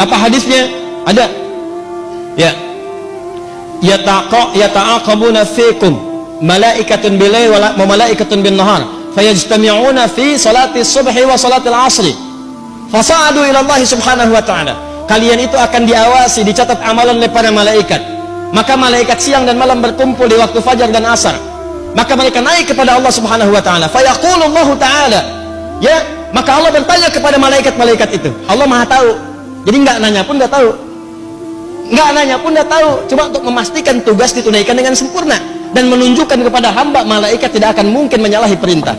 Apa hadisnya? Ada. Ya. Yata'aqabuna fikum malaikatun bil-lail wa malaikatun bin-nahar fayajtami'una fi salati subhi wa salati al-'asri fasa'adu ila Allah subhanahu wa ta'ala. Kalian itu akan diawasi, dicatat amalan oleh para malaikat. Maka malaikat siang dan malam berkumpul di waktu fajar dan asar. Maka mereka naik kepada Allah subhanahu wa ta'ala. Fayaqulu Allah ta'ala, ya, maka Allah bertanya kepada malaikat-malaikat itu. Allah maha tahu, jadi nggak nanya pun nggak tahu, nggak nanya pun nggak tahu. Cuma untuk memastikan tugas ditunaikan dengan sempurna dan menunjukkan kepada hamba malaikat tidak akan mungkin menyalahi perintah.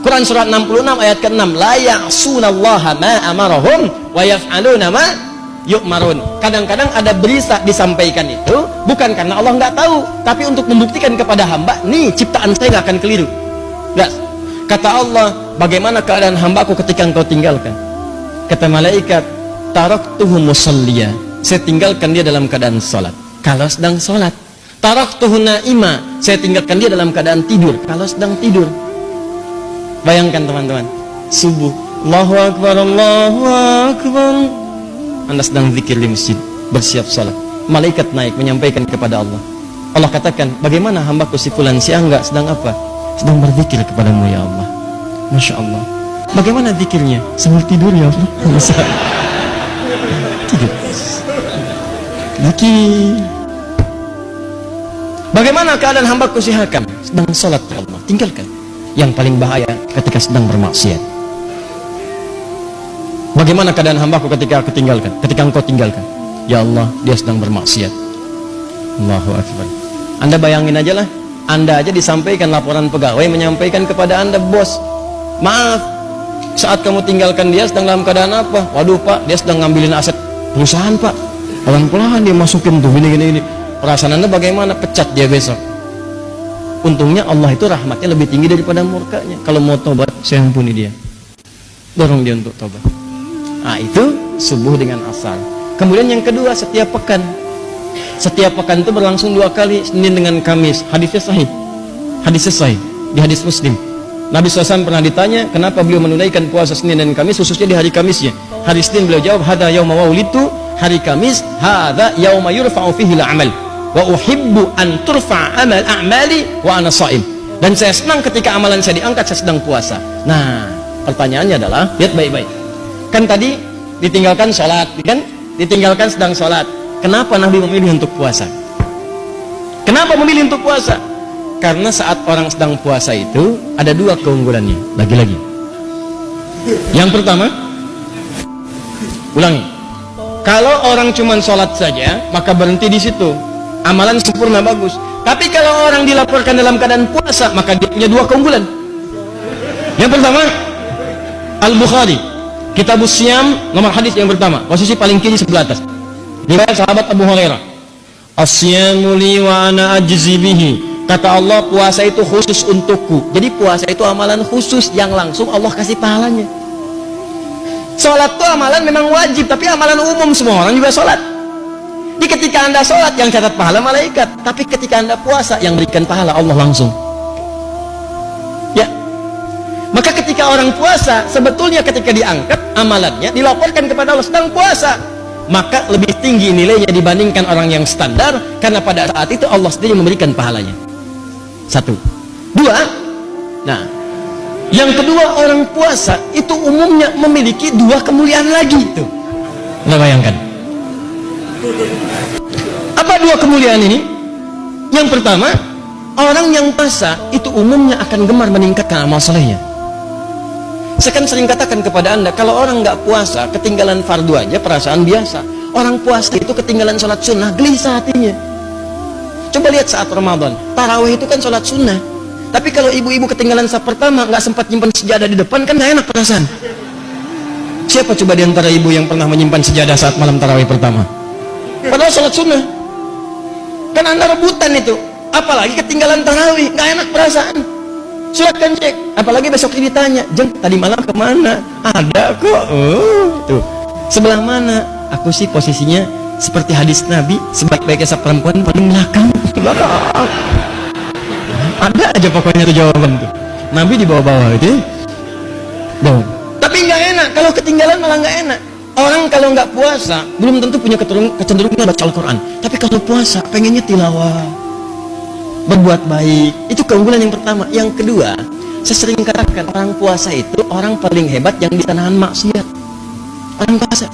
Quran surat 66 ayat ke-6, la ya'sunallaha ma amarahum wa yaf'aluna ma yu'marun. Kadang-kadang ada berita disampaikan itu bukan karena Allah nggak tahu, tapi untuk membuktikan kepada hamba, nih ciptaan saya nggak akan keliru. Nggak. Kata Allah, bagaimana keadaan hambaku ketika engkau tinggalkan? Kata malaikat, taraktuhu musalliya, saya tinggalkan dia dalam keadaan sholat kalau sedang sholat. Taraktuhu naima, saya tinggalkan dia dalam keadaan tidur kalau sedang tidur. Bayangkan teman-teman, subuh, Allahu Akbar, Allahu Akbar, Anda sedang zikir di masjid, bersiap sholat, malaikat naik menyampaikan kepada Allah. Allah katakan, bagaimana hambaku si fulan si angga sedang apa? Sedang berzikir kepadamu ya Allah. Masya Allah. Bagaimana zikirnya? Sambil tidur ya Allah. Tidur. Zikir. Bagaimana keadaan hambaku si Hakam? Sedang sholat ya Allah. Tinggalkan. Yang paling bahaya ketika sedang bermaksiat. Bagaimana keadaan hambaku ketika aku tinggalkan? Ketika engkau tinggalkan? Ya Allah, dia sedang bermaksiat. Allahu Akbar. Anda bayangin aja lah, Anda aja disampaikan laporan pegawai menyampaikan kepada Anda, bos, maaf, saat kamu tinggalkan dia sedang dalam keadaan apa? Waduh Pak, dia sedang ngambilin aset perusahaan Pak. Pelan-pelan dia masukin tuh, gini. Perasaan Anda bagaimana? Pecat dia besok. Untungnya Allah itu rahmatnya lebih tinggi daripada murkanya. Kalau mau tobat, saya ampuni dia. Dorong dia untuk tobat. Nah itu subuh dengan asar. Kemudian yang kedua, setiap pekan. Setiap pekan itu berlangsung 2 kali, Senin dengan Kamis. Hadisnya sahih. Hadisnya sahih di hadis Muslim. Nabi SAW pernah ditanya kenapa beliau menunaikan puasa Senin dan Kamis, khususnya di hari Kamisnya. Hari Senin beliau jawab, hadza yauma waulitu. Hari Kamis, hadza yauma yurfa'u fihi al-amal wa uhibbu an turfa' amal a'mali wa ana sha'im. Dan saya senang ketika amalan saya diangkat, saya sedang puasa. Nah, pertanyaannya adalah, lihat baik-baik. Kan tadi ditinggalkan sholat, kan? Ditinggalkan sedang sholat. Kenapa Nabi memilih untuk puasa? Kenapa memilih untuk puasa? Karena saat orang sedang puasa itu ada 2 keunggulannya. Lagi-lagi. Yang pertama, ulangi. Kalau orang cuma sholat saja, maka berhenti di situ. Amalan sempurna bagus. Tapi kalau orang dilaporkan dalam keadaan puasa, maka dia punya 2 keunggulan. Yang pertama, Al-Bukhari, Kitabus Syam, nomor hadis yang pertama, posisi paling kiri sebelah atas. Riwayat sahabat Abu Hurairah. As-syamu li wa ana ajzi bihi. Kata Allah, puasa itu khusus untukku. Jadi puasa itu amalan khusus yang langsung Allah kasih pahalanya. Sholat itu amalan memang wajib, tapi amalan umum, semua orang juga sholat. Jadi ketika Anda sholat yang catat pahala malaikat, tapi ketika Anda puasa yang berikan pahala Allah langsung. Ya. Maka ketika orang puasa, sebetulnya ketika diangkat amalannya dilaporkan kepada Allah sedang puasa, maka lebih tinggi nilainya dibandingkan orang yang standar, karena pada saat itu Allah sendiri memberikan pahalanya. 1. 2. Nah, yang kedua, orang puasa itu umumnya memiliki 2 kemuliaan lagi itu. Anda bayangkan. Apa 2 kemuliaan ini? Yang pertama, orang yang puasa itu umumnya akan gemar meningkatkan amal solehnya. Saya kan sering katakan kepada Anda, kalau orang nggak puasa, ketinggalan fardu aja perasaan biasa. Orang puasa itu ketinggalan sholat sunnah, gelisah hatinya. Coba lihat saat Ramadan, tarawih itu kan sholat sunnah. Tapi kalau ibu-ibu ketinggalan saf pertama, nggak sempat nyimpan sejadah di depan, kan nggak enak perasaan. Siapa coba di antara ibu yang pernah menyimpan sejadah saat malam tarawih pertama? Padahal sholat sunnah. Kan Anda rebutan itu. Apalagi ketinggalan tarawih, nggak enak perasaan. Silakan cek. Apalagi besok ini ditanya, Jeng, tadi malam kemana? Ada kok. Tuh. Sebelah mana? Aku sih posisinya seperti hadis Nabi, sebaik-baiknya saf perempuan paling belakang. Ada aja pokoknya tuh jawaban tuh. Nabi di bawah-bawah itu. Tapi nggak enak. Kalau ketinggalan malah nggak enak. Orang kalau nggak puasa belum tentu punya kecenderungan baca Al-Quran, tapi kalau puasa pengennya tilawah, berbuat baik. Itu keunggulan yang pertama. Yang kedua, saya sering katakan orang puasa itu orang paling hebat yang bisa nahan maksiat. Orang puasa,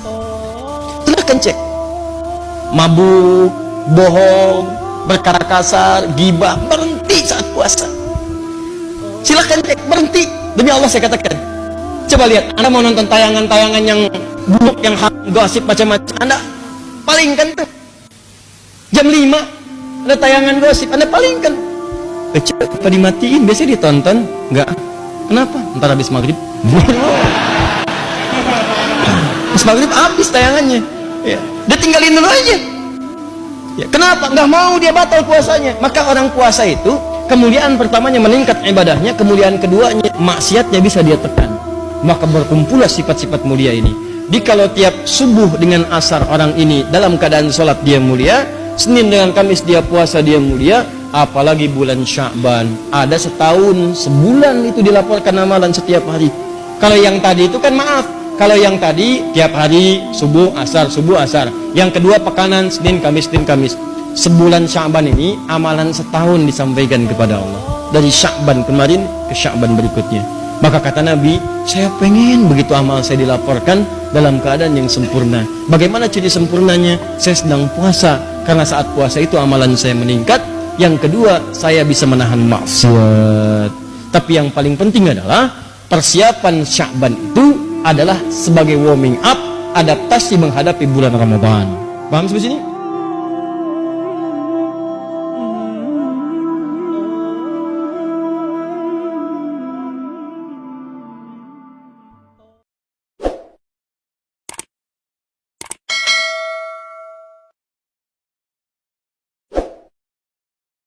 silahkan cek, mabuk, bohong, berkata kasar, gibah, berhenti saat puasa. Silahkan cek, berhenti. Demi Allah saya katakan. Coba lihat, Anda mau nonton tayangan-tayangan yang buruk, yang gosip macam-macam, Anda palingkan tuh. Jam 5 ada tayangan gosip, Anda palingkan. Coba dimatiin, biasanya ditonton. Enggak. Kenapa? Ntar habis maghrib. Habis maghrib habis tayangannya. Ya. Dia tinggalin dulu aja. Ya. Kenapa? Nggak mau dia batal puasanya. Maka orang puasa itu kemuliaan pertamanya meningkat ibadahnya, kemuliaan keduanya maksiatnya bisa dia tekan. Maka berkumpullah sifat-sifat mulia ini. Di kalau tiap subuh dengan asar orang ini dalam keadaan sholat dia mulia, Senin dengan Kamis dia puasa dia mulia, apalagi bulan Sya'ban. Ada setahun, sebulan itu dilaporkan amalan setiap hari. Kalau yang tadi itu kan maaf, kalau yang tadi tiap hari subuh asar, yang kedua pekanan Senin Kamis, sebulan Sya'ban ini amalan setahun disampaikan kepada Allah, dari Sya'ban kemarin ke Sya'ban berikutnya. Maka kata Nabi, saya pengen begitu amal saya dilaporkan dalam keadaan yang sempurna. Bagaimana ciri sempurnanya? Saya sedang puasa, karena saat puasa itu amalan saya meningkat. Yang kedua, saya bisa menahan maksiat. Tapi yang paling penting adalah persiapan Sya'ban itu adalah sebagai warming up, adaptasi menghadapi bulan Ramadan. Paham sampai sini?